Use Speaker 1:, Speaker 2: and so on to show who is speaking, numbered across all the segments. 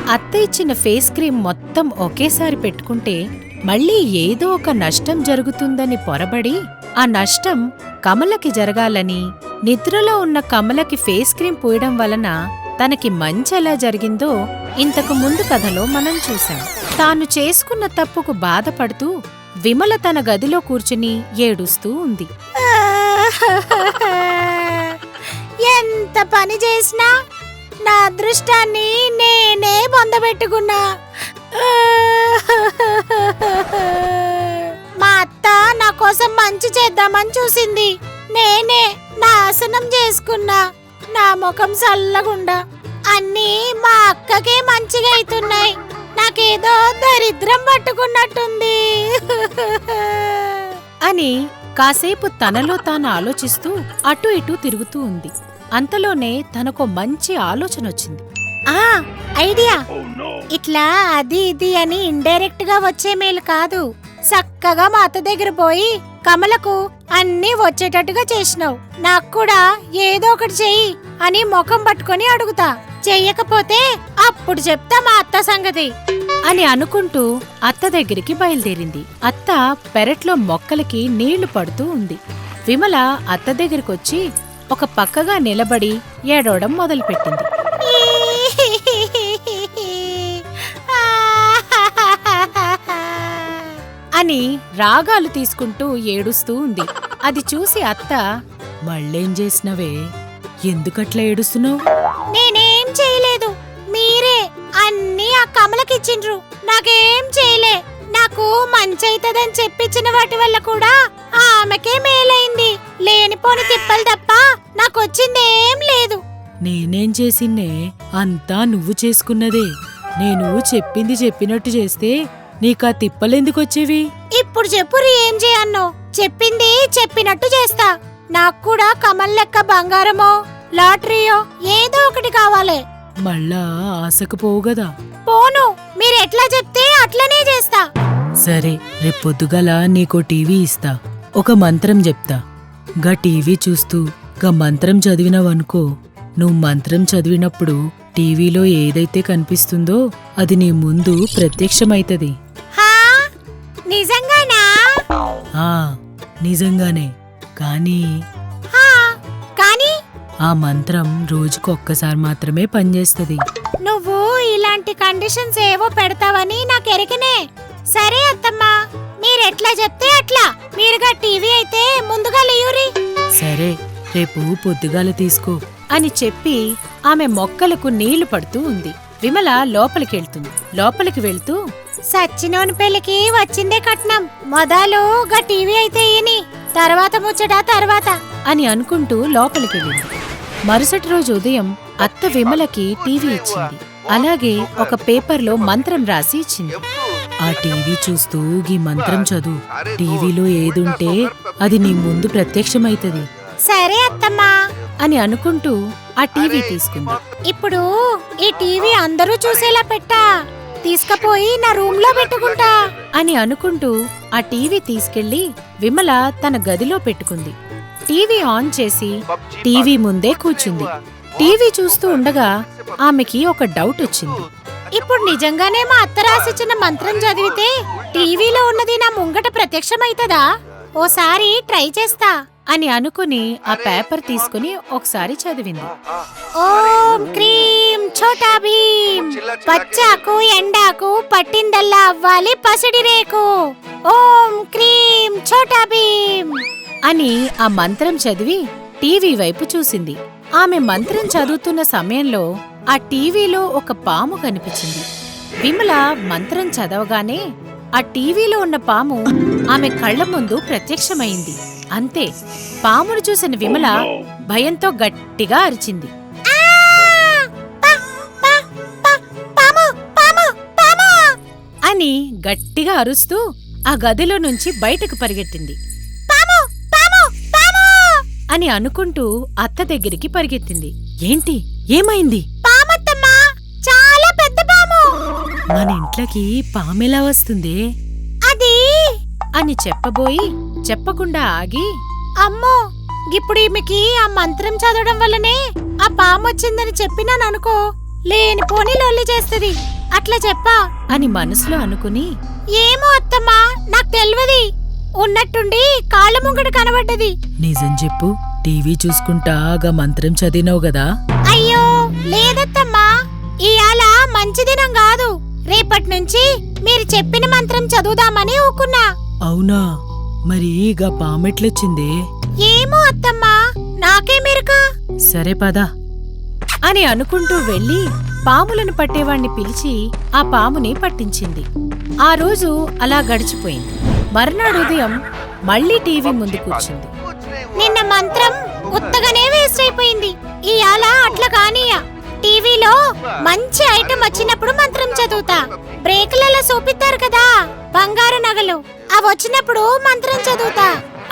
Speaker 1: అత్త ఇచ్చిన face cream మొత్తం ఒకేసారి పెట్టుకుంటే మళ్ళీ ఏదో ఒక నష్టం జరుగుతుందని పొరబడి ఆ నష్టం కమలకి జరగాలని నిద్రలో ఉన్న కమలకి ఫేస్ క్రీమ్ పూయడం వలన తనకి మంచెలా జరిగిందో ఇంతకు ముందు కథలో మనం చూశాం. తాను చేసుకున్న తప్పుకు బాధపడుతూ విమల తన గదిలో కూర్చుని ఏడుస్తూ ఉంది.
Speaker 2: ఎంత పని చేసినా నా అదృష్టాన్ని నేనే పొందబెట్టుకున్నా. మా అత్త నా కోసం మంచి చేద్దామని చూసింది. నేనే నాశనం చేసుకున్నా. నా ముఖం చల్లగుండా అన్నీ మా అక్కకే మంచిగా అవుతున్నాయి. నాకేదో దరిద్రం పట్టుకున్నట్టుంది
Speaker 1: అని కాసేపు తనలో తాను ఆలోచిస్తూ అటూ ఇటూ తిరుగుతూ ఉంది. అంతలోనే తనకో మంచి ఆలోచనొచ్చింది.
Speaker 2: ఐడియా! ఇట్లా అది ఇది అని ఇండైరెక్ట్ గా వచ్చే మేలు కాదు. చక్కగా మా అత్త దగ్గర పోయి కమలకు అన్నీ వచ్చేటట్టుగా చేసినావు. నాకు కూడా ఏదో ఒకటి చెయ్యి అని ముఖం పట్టుకొని అడుగుతా. చెయ్యకపోతే అప్పుడు చెప్తా మా అత్త సంగతి
Speaker 1: అని అనుకుంటూ అత్త దగ్గరికి బయలుదేరింది. అత్త పెరట్లో మొక్కలకి నీళ్లు పడుతూ ఉంది. విమల అత్త దగ్గరికొచ్చి ఒక పక్కగా నిలబడి ఏడవడం మొదలుపెట్టింది. అని రాగాలు తీసుకుంటూ ఏడుస్తూ ఉంది. అది చూసి అత్త, మళ్ళేం చేసినవే, ఎందుకట్లా ఏడుస్తున్నావు?
Speaker 2: నేనేం చేయలేదు, మీరే అన్నీ ఆ కమలకిచ్చిండ్రు. నాకేం చేయలే. నాకు మంచైతదని చెప్పించిన వాటి వల్ల కూడా ఆమెకే మేలైంది. లేనిపోని తిప్పలు తప్ప నాకొచ్చిందేం లేదు.
Speaker 1: నేనేం చేసిన్నే, అంతా నువ్వు చేసుకున్నదే. నేను చెప్పింది చెప్పినట్టు చేస్తే నీకా తిప్పలెందుకొచ్చేవి?
Speaker 2: ఇప్పుడు చెప్పురి ఏం చేయన్నో. చెప్పింది చెప్పినట్టు చేస్తా. నాకు కూడా కమల్ లెక్క బంగారమో లాటరీయో ఏదో ఒకటి కావాలి.
Speaker 1: మళ్ళా ఆశకు పోవు గదా.
Speaker 2: పోను, మీరెట్లా చెప్తే అట్లనే చేస్తా.
Speaker 1: సరే, రేపొద్దుగల నీకో టీవీ ఇస్తా. ఒక మంత్రం చెప్తా. గా టీవీ చూస్తూ గా మంత్రం చదివినవనుకో, నువ్వు మంత్రం చదివినప్పుడు టీవీలో ఏదైతే కనిపిస్తుందో అది నీ ముందు ప్రత్యక్షమైతది.
Speaker 2: నిజంగానా?
Speaker 1: నిజంగానే. కానీ ఆ మంత్రం రోజుకొక్కసారి మాత్రమే పనిచేస్తది.
Speaker 2: నువ్వు ఇలాంటి కండిషన్స్ ఏవో పెడతావని నాకెరికనే. సరే అత్తమ్మా, మీరెట్లా చెప్తే అట్లా. మీరుగా టీవీ అయితే ముందుగా లేయురి.
Speaker 1: సరే, రేపు పొద్దుగాల తీసుకో అని చెప్పి ఆమె మొక్కలకు నీళ్లు పడుతూ ఉంది. విమల లోపలికెళ్తుంది. లోపలికి వెళ్తూ,
Speaker 2: సచ్చినోని పెళ్లికి వచ్చిందే కట్నం, మొదలు గా టీవీ అయితే ఈని, తర్వాత ముచ్చట తర్వాత
Speaker 1: అని అనుకుంటూ లోపలికెళ్ళింది. మరుసటి రోజు ఉదయం అత్త విమలకి టీవీ ఇచ్చింది. అలాగే ఒక పేపర్లో మంత్రం రాసి ఇచ్చింది. ఆ టీవీ చూస్తూ గీ మంత్రం చదువు. టీవీలో ఏదుంటే అది నీ ముందు ప్రత్యక్షమైతది.
Speaker 2: సరే అత్తమ్మా
Speaker 1: అని అనుకుంటూ ఆ టీవీ తీసుకుంది.
Speaker 2: ఇప్పుడు ఈ టీవీ అందరూ చూసేలా పెట్టా, తీసుకుపోయి నా రూమ్ లో పెట్టుకుంటా
Speaker 1: అని అనుకుంటూ ఆ టీవీ తీసుకెళ్లి విమల తన గదిలో పెట్టుకుంది. టీవీ ఆన్ చేసి టీవీ ముందే కూర్చుంది. టీవీ చూస్తూ ఉండగా ఆమెకి ఒక డౌట్ వచ్చింది.
Speaker 2: ఇప్పుడు నిజంగానే మా అత్త రాసిచ్చిన మంత్రం చదివితే టీవీలో ఉన్నది నా ముంగట ప్రత్యక్షమైతదా? ఓసారి ట్రై చేస్తా
Speaker 1: అని అనుకుని ఆ పేపర్ తీసుకుని ఒకసారి చదివింది.
Speaker 2: ఓం క్రీం ఛోటా భీం, పచ్చాకు ఎండాకు పట్టిందల్లా అవ్వాలి పసిడి రేకు. ఓం క్రీం ఛోటా భీం
Speaker 1: అని ఆ మంత్రం చదివి టీవీ వైపు చూసింది. ఆమె మంత్రం చదువుతున్న సమయంలో ఆ టీవీలో ఒక పాము కనిపించింది. విమల మంత్రం చదవగానే ఆ టీవీలో ఉన్న పాము ఆమె కళ్ల ముందు ప్రత్యక్షమైంది. అంతే, పామును చూసిన విమల భయంతో గట్టిగా అరిచింది. అని గట్టిగా అరుస్తూ ఆ గదిలో నుంచి బయటకు పరిగెట్టింది. అని అనుకుంటూ అత్త దగ్గరికి పరిగెత్తింది. ఏంటి, ఏమైంది?
Speaker 2: పామత్తమ్మా, చాలా పెద్ద పాము.
Speaker 1: మన ఇంట్లోకి పామెలా వస్తుంది?
Speaker 2: అది
Speaker 1: అని చెప్పబోయి చెప్పకుండా ఆగి,
Speaker 2: అమ్మో, ఇప్పుడు ఈమెకి ఆ మంత్రం చదవడం వల్లనే ఆ పాము వచ్చిందని చెప్పినాననుకో, లేనిపోని లొల్లి చేస్తది. అట్లా చెప్పా
Speaker 1: అని మనసులో అనుకుని
Speaker 2: ఏమో అత్తమ్మా, నాకు తెల్వది. ఉన్నట్టుండి కాళ్ళ ముంగట కనబడ్డది.
Speaker 1: నిజం చెప్పు, టీవీ చూసుకుంటాగా మంత్రం చదివినావు గదా?
Speaker 2: అయ్యో లేదత్తమ్మా, ఇయాల మంచి దినం కాదు. రేపటి నుంచి మీరు చెప్పిన మంత్రం చదువుదామని ఊకున్నా.
Speaker 1: అవునా? మరి గా పామెట్లొచ్చిందే?
Speaker 2: ఏమో అత్తమ్మా, నాకే మెరుక.
Speaker 1: సరే పదా అని అనుకుంటూ వెళ్లి పాములను పట్టేవాణ్ణి పిలిచి ఆ పాముని పట్టించింది. ఆ రోజు అలా గడిచిపోయింది. మర్నాడు ఉదయం మళ్లీ టీవీ ముందు కూర్చుంది.
Speaker 2: నిన్న మంత్రం ఉత్తగానే వేస్ట్ అయిపోయింది. ఇయాల అట్లా కానీయ. టీవీలో మంచి ఐటమ్ వచ్చినప్పుడు మంత్రం చదువుతా. బ్రేకులలో చూపిస్తారు కదా బంగారు నగలు, అవి వచ్చినప్పుడు మంత్రం చదువుతా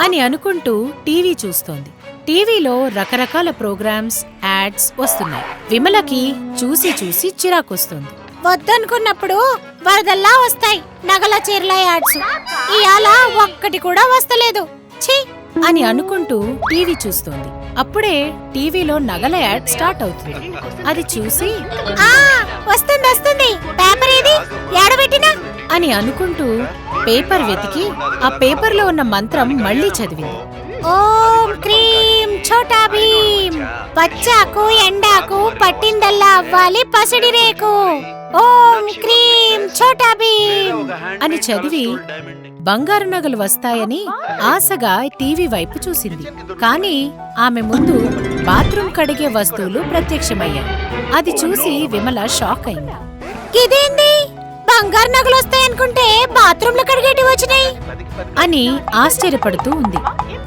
Speaker 1: అని అనుకుంటూ టీవీ చూస్తోంది. టీవీలో రకరకాల ప్రోగ్రామ్స్, యాడ్స్ వస్తున్నాయి. విమలకి చూసి చూసి చిరాకొస్తుంది.
Speaker 2: వద్దనుకున్నప్పుడు వరదల్లా వస్తాయి నగల చీరల యాడ్స్. ఇయాల ఒక్కటి కూడా వస్తలేదు. ఛీ
Speaker 1: అని అనుకుంటూ టీవీ చూస్తోంది. అప్పుడే టీవీలో నగల యాడ్ స్టార్ట్ అవుతుంది. అది చూసి
Speaker 2: ఆ వస్తుంది వస్తుంది, పేపర్ ఏది, ఏడబెట్టినా
Speaker 1: అని అనుకుంటూ పేపర్ వెతికి ఆ పేపర్లో ఉన్న మంత్రం మళ్లీ చదివింది.
Speaker 2: ఓం క్రీం ఛోటా భీమ్, పచ్చాకు ఎండాకు పట్టిందల్లా అవ్వాలి పసిడి రేకు. ఓం క్రీం ఛోటా భీమ్
Speaker 1: అని చదివి బంగారు నగలు వస్తాయని ఆశగా టీవీ వైపు చూసింది. కాని ఆమె ముందు బాత్రూం కడిగే వస్తువులు ప్రత్యక్షమయ్యాయి. అది చూసి విమల షాక్ అయింది.
Speaker 2: ఇదేంది, బంగారు నగలు వస్తాయనుకుంటే బాత్రూంలో కడిగేటి వచ్చినాయి
Speaker 1: అని ఆశ్చర్యపడుతూ ఉంది.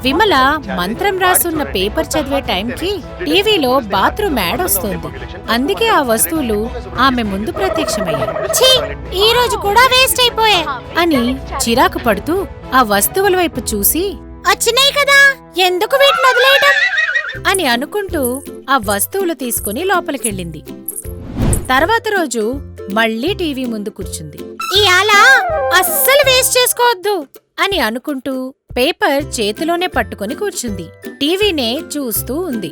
Speaker 1: విమల మంత్రం రాసున్న పేపర్ చదివే టైంకి టీవీలో బాత్రూమ్ యాడ్ వస్తోంది. అందుకే ఆ వస్తువులు ఆమె ముందు ప్రత్యక్షమయ్యాయి.
Speaker 2: ఛీ, ఈ రోజు కూడా వేస్ట్ అయిపోయా
Speaker 1: అని చిరాకు పడుతూ ఆ వస్తువుల వైపు చూసి
Speaker 2: వచ్చినాయి కదా, ఎందుకు వీటిని వదిలేయడం
Speaker 1: అని అనుకుంటూ ఆ వస్తువులు తీసుకుని లోపలికెళ్ళింది. తర్వాత రోజు మళ్లీ టీవీ ముందు కూర్చుంది.
Speaker 2: ఇయాల అస్సలు వేస్ట్ చేసుకోవద్దు
Speaker 1: అని అనుకుంటూ పేపర్ చేతిలోనే పట్టుకుని కూర్చుంది. టీవీనే చూస్తూ ఉంది.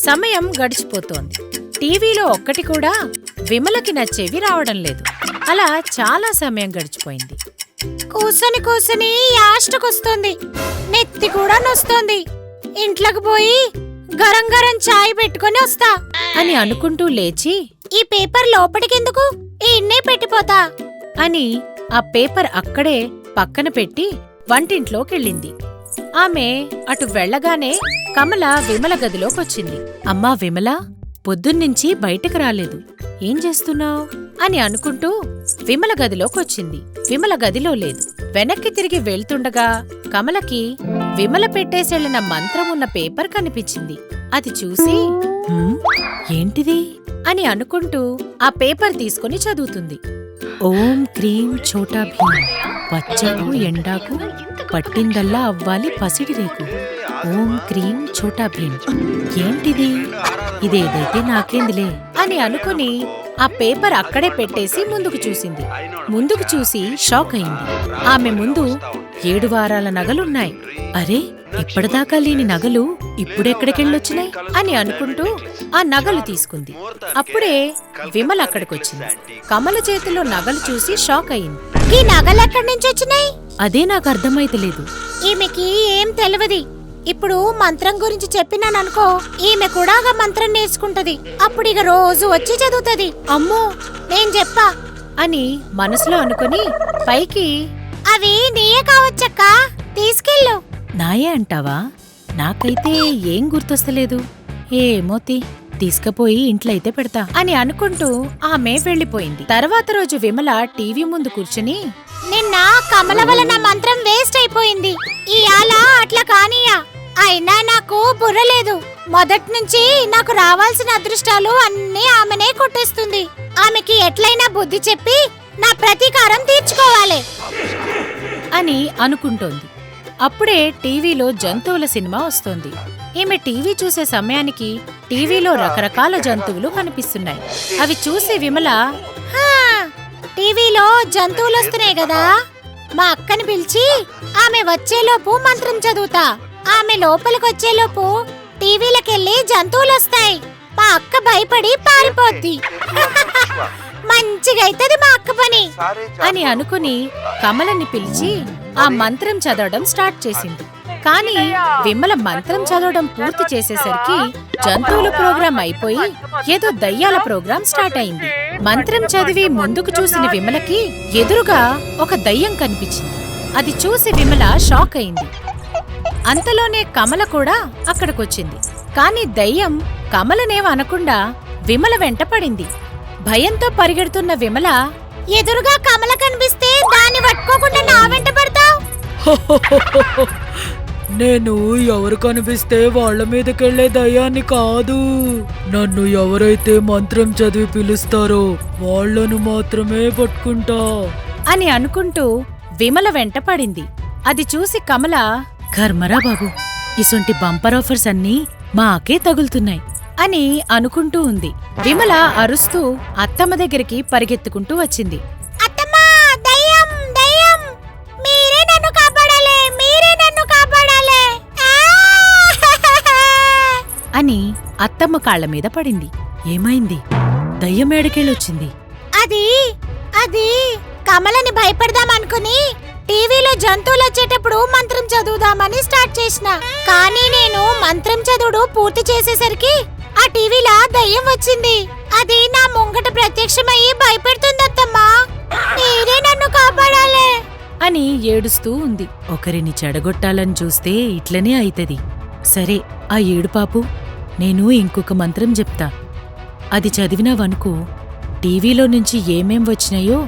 Speaker 1: సమయం గడిచిపోతోంది. టీవీలో ఒక్కటి కూడా విమలకి నచ్చేవి రావడం లేదు. అలా చాలా సమయం గడిచిపోయింది.
Speaker 2: కూసని కూసని యాష్టకొస్తుంది, నెత్తి కూడా నొస్తోంది. ఇంట్లోకి పోయి గరం గరం చాయ్ పెట్టుకొని వస్తా
Speaker 1: అని అనుకుంటూ లేచి
Speaker 2: ఈ పేపర్ లోపటికెందుకు, ఇన్నే పెట్టిపోతా
Speaker 1: అని ఆ పేపర్ అక్కడే పక్కన పెట్టి వంటింట్లోకెళ్ళింది. ఆమె అటు వెళ్లగానే కమల విమల గదిలోకొచ్చింది. అమ్మా విమల, పొద్దున్నుంచి బయటకు రాలేదు, ఏం చేస్తున్నావ్ అని అనుకుంటూ విమల గదిలోకొచ్చింది. విమల గదిలో లేదు. వెనక్కి తిరిగి వెళ్తుండగా కమలకి విమల పెట్టేసెళ్లిన మంత్రమున్న పేపర్ కనిపించింది. అది చూసి ఏంటిది అని అనుకుంటూ ఆ పేపర్ తీసుకుని చదువుతుంది. ఓం క్రీం ఛోటా భీమ్, పచ్చాకు ఎండాకు పట్టిందల్లా అవ్వాలి పసిడి రేకు. ఓం క్రీం ఛోటా భీమ్. ఏంటిది, ఇదేదైతే నాకేందిలే అని అనుకుని ఆ పేపర్ అక్కడే పెట్టేసి ముందుకు చూసింది. ముందుకు చూసి షాక్ అయింది. ఆమె ముందు 7 వారాల నగలున్నాయి. అరే, ఇప్పటిదాకా లేని నగలు ఇప్పుడెక్కడికెళ్ళొచ్చినాయి అని అనుకుంటూ ఆ నగలు తీసుకుంది. అప్పుడే విమల అక్కడికొచ్చింది. కమల చేతిలో నగలు చూసి షాక్ అయింది.
Speaker 2: ఈ నగలు ఎక్కడి నుంచి వచ్చినాయి?
Speaker 1: అదే నాకు అర్థమైతలేదు.
Speaker 2: ఈమెకి ఏం తెలియదు. ఇప్పుడు మంత్రం గురించి చెప్పినాననుకో, ఈమె కూడా ఆ మంత్రం నేర్చుకుంటది. అప్పుడు ఇక రోజు వచ్చి చదువుతది. అమ్మో, నేను చెప్పా
Speaker 1: అని మనసులో అనుకుని పైకి
Speaker 2: అవి నీయే కావచ్చక్క, తీసుకెళ్ళు.
Speaker 1: నాయే అంటావా? నాకైతే ఏం గుర్తొస్తలేదు. ఏమోతి, తీసుకుపోయి ఇంట్లో అయితే పెడతా అని అనుకుంటూ ఆమె వెళ్లిపోయింది. తర్వాత రోజు విమల టీవీ ముందు కూర్చుని
Speaker 2: నిన్న కమల వలన మంత్రం వేస్ట్ అయిపోయింది. ఇయాల అట్లా కానీయా, అయినా నాకు బుర్ర లేదు. మొదటి నుంచి నాకు రావాల్సిన అదృష్టాలు అన్నీ ఆమెనే కొట్టేస్తుంది. ఆమెకి ఎట్లయినా బుద్ధి చెప్పి నా ప్రతీకారం తీర్చుకోవాలి
Speaker 1: అని అనుకుంటోంది. అప్పుడే టీవీలో జంతువుల సినిమా వస్తోంది. ఈమె టీవీ చూసే సమయానికి టీవీలో రకరకాల జంతువులు కనిపిస్తున్నాయి. అవి చూసి విమల,
Speaker 2: టీవీలో జంతువులు వస్తున్నాయి కదా, మా అక్కని పిలిచి ఆమె వచ్చేలోపు మంత్రం చదువుతా. ఆమె లోపలికొచ్చేలోపు టీవీలకెళ్ళి జంతువులు వస్తాయి. మా అక్క భయపడి పారిపోద్ది. మంచిగా అయితది మా అక్క పని
Speaker 1: అని అనుకుని కమలని పిలిచి ఆ మంత్రం చదవడం స్టార్ట్ చేసింది. కానీ విమల మంత్రం చదవడం పూర్తి చేసేసరికి జంతువుల ప్రోగ్రాం అయిపోయి ఏదో దయ్యాల ప్రోగ్రాం స్టార్ట్ అయింది. మంత్రం చదివి ముందుకు చూసిన విమలకి ఎదురుగా ఒక దయ్యం కనిపించింది. అది చూసి విమల షాక్ అయింది. అంతలోనే కమల కూడా అక్కడికొచ్చింది. కాని దయ్యం కమలనేం అనకుండా విమల వెంట పడింది. భయంతో పరిగెడుతున్న విమల,
Speaker 2: ఎదురుగా కమల కనిపిస్తే దాన్ని పట్టుకోకుండా నా వెంట పడతావు?
Speaker 3: నేను ఎవరు కనిపిస్తే వాళ్ల మీదకెళ్లే దయ్యాన్ని కాదు. నన్ను ఎవరైతే మంత్రం చదివి పిలుస్తారో వాళ్లను మాత్రమే పట్టుకుంటా
Speaker 1: అని అనుకుంటూ విమల వెంట పడింది. అది చూసి కమల, కర్మరా బాబు, ఇసొంటి బంపర్ ఆఫర్స్ అన్నీ మాకే తగులుతున్నాయి అని అనుకుంటూ ఉంది. విమల అరుస్తూ అత్తమ్మ దగ్గరికి పరిగెత్తుకుంటూ వచ్చింది.
Speaker 2: అత్తమ్మా, దయ్యం దయ్యం, మీరే నన్ను కాపాడాలి, మీరే నన్ను కాపాడాలి
Speaker 1: అని అత్తమ్మ కాళ్ల మీద పడింది. ఏమైంది? దయ్యం ఏడకెళ్ళొచ్చింది.
Speaker 2: అది అది కమలని భయపడదామనుకుని టీవీలో జంతువులు వచ్చేటప్పుడు మంత్రం చదువుదామని స్టార్ట్ చేసిన. కానీ నేను మంత్రం చదువుడు పూర్తి చేసేసరికి ఆ టీవీలో దయ్యం వచ్చింది. అది నా ముంగట ప్రత్యక్షమయ్యి భయపెడుతుంది. అత్తమ్మా, మీరే నన్ను కాపాడాలి
Speaker 1: అని ఏడుస్తూ ఉంది. ఒకరిని చెడగొట్టాలని చూస్తే ఇట్లనే అయితది. సరే, ఆ ఏడుపాపు, నేను ఇంకొక మంత్రం చెప్తా. అది చదివినావనుకో, టీవీలో నుంచి ఏమేం వచ్చినాయో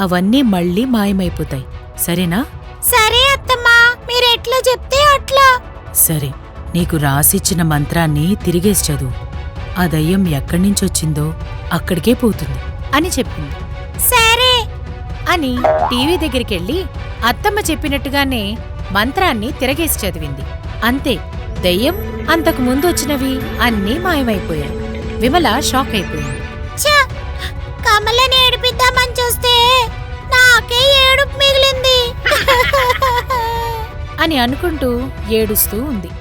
Speaker 1: అవన్నీ మళ్ళీ మాయమైపోతాయి. సరేనా?
Speaker 2: సరే అత్తమ్మా, మీరెట్లా చెప్తే అట్లా.
Speaker 1: సరే, నీకు రాసిచ్చిన మంత్రాన్ని తిరిగేసి చదువు. ఆ దయ్యం ఎక్కడ్నించొచ్చిందో అక్కడికే పోతుంది అని చెప్పింది.
Speaker 2: సరే
Speaker 1: అని టీవీ దగ్గరికెళ్ళి అత్తమ్మ చెప్పినట్టుగానే మంత్రాన్ని తిరగేసి చదివింది. అంతే, దయ్యం అంతకు ముందు వచ్చినవి అన్నీ మాయమైపోయాయి. విమల షాక్ అయిపోయింది.
Speaker 2: ఛ! కమలని ఏడిపిద్దామని చూస్తే నాకే ఏడుపు మిగిలింది
Speaker 1: అని అనుకుంటూ ఏడుస్తూ ఉంది.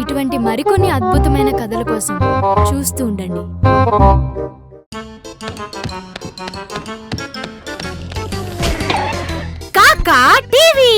Speaker 4: ఇటువంటి మరికొన్ని అద్భుతమైన కథల కోసం చూస్తూ ఉండండి.
Speaker 1: కాకా టీవీ.